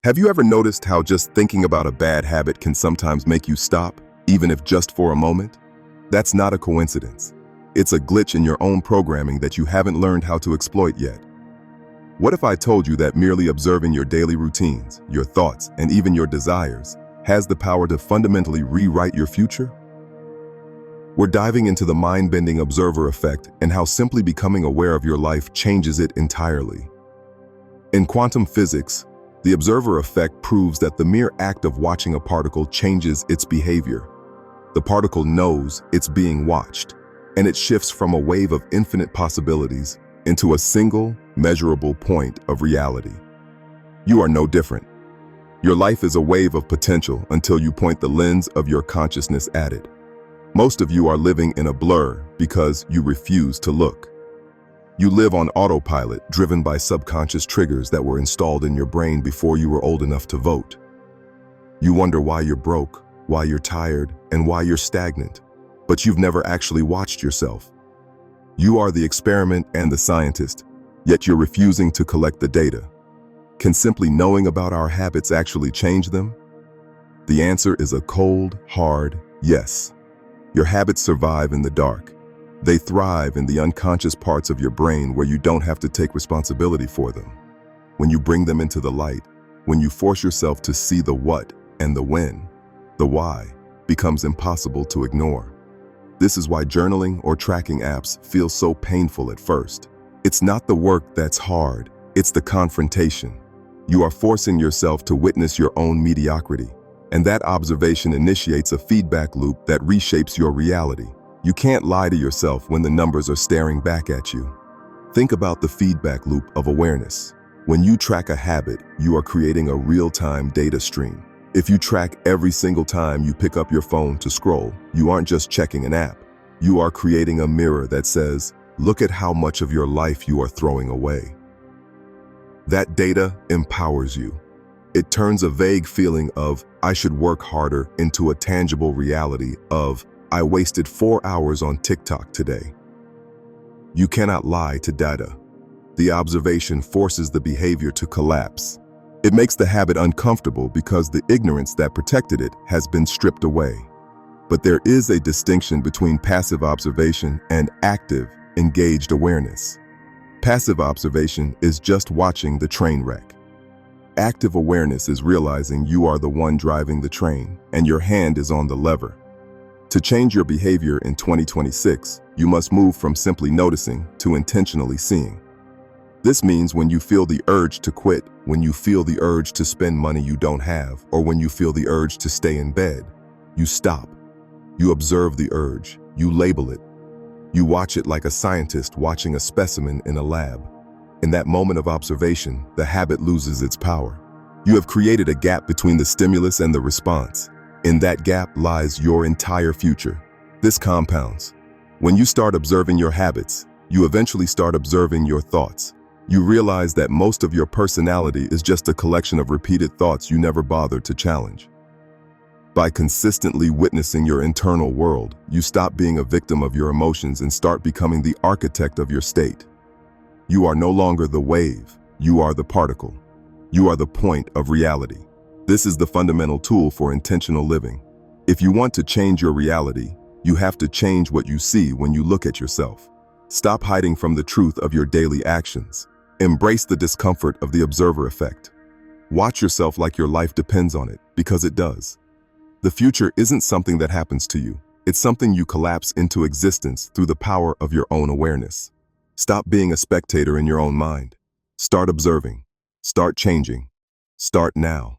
Have you ever noticed how just thinking about a bad habit can sometimes make you stop, even if just for a moment? That's not a coincidence. It's a glitch in your own programming that you haven't learned how to exploit yet. What if I told you that merely observing your daily routines, your thoughts, and even your desires has the power to fundamentally rewrite your future? We're diving into the mind-bending observer effect and how simply becoming aware of your life changes it entirely. In quantum physics, the observer effect proves that the mere act of watching a particle changes its behavior. The particle knows it's being watched, and it shifts from a wave of infinite possibilities into a single, measurable point of reality. You are no different. Your life is a wave of potential until you point the lens of your consciousness at it. Most of you are living in a blur because you refuse to look. You live on autopilot, driven by subconscious triggers that were installed in your brain before you were old enough to vote. You wonder why you're broke, why you're tired, and why you're stagnant, but you've never actually watched yourself. You are the experiment and the scientist, yet you're refusing to collect the data. Can simply knowing about our habits actually change them? The answer is a cold, hard yes. Your habits survive in the dark. They thrive in the unconscious parts of your brain where you don't have to take responsibility for them. When you bring them into the light, when you force yourself to see the what and the when, the why becomes impossible to ignore. This is why journaling or tracking apps feel so painful at first. It's not the work that's hard, it's the confrontation. You are forcing yourself to witness your own mediocrity, and that observation initiates a feedback loop that reshapes your reality. You can't lie to yourself when the numbers are staring back at you. Think about the feedback loop of awareness. When you track a habit, you are creating a real-time data stream. If you track every single time you pick up your phone to scroll, you aren't just checking an app. You are creating a mirror that says, look at how much of your life you are throwing away. That data empowers you. It turns a vague feeling of, I should work harder, into a tangible reality of, I wasted 4 hours on TikTok today. You cannot lie to data. The observation forces the behavior to collapse. It makes the habit uncomfortable because the ignorance that protected it has been stripped away. But there is a distinction between passive observation and active, engaged awareness. Passive observation is just watching the train wreck. Active awareness is realizing you are the one driving the train and your hand is on the lever. To change your behavior in 2026, you must move from simply noticing to intentionally seeing. This means when you feel the urge to quit, when you feel the urge to spend money you don't have, or when you feel the urge to stay in bed, you stop. You observe the urge, you label it. You watch it like a scientist watching a specimen in a lab. In that moment of observation, the habit loses its power. You have created a gap between the stimulus and the response. In that gap lies your entire future. This compounds. When you start observing your habits, you eventually start observing your thoughts. You realize that most of your personality is just a collection of repeated thoughts you never bothered to challenge. By consistently witnessing your internal world, you stop being a victim of your emotions and start becoming the architect of your state. You are no longer the wave, you are the particle. You are the point of reality. This is the fundamental tool for intentional living. If you want to change your reality, you have to change what you see when you look at yourself. Stop hiding from the truth of your daily actions. Embrace the discomfort of the observer effect. Watch yourself like your life depends on it, because it does. The future isn't something that happens to you. It's something you collapse into existence through the power of your own awareness. Stop being a spectator in your own mind. Start observing. Start changing. Start now.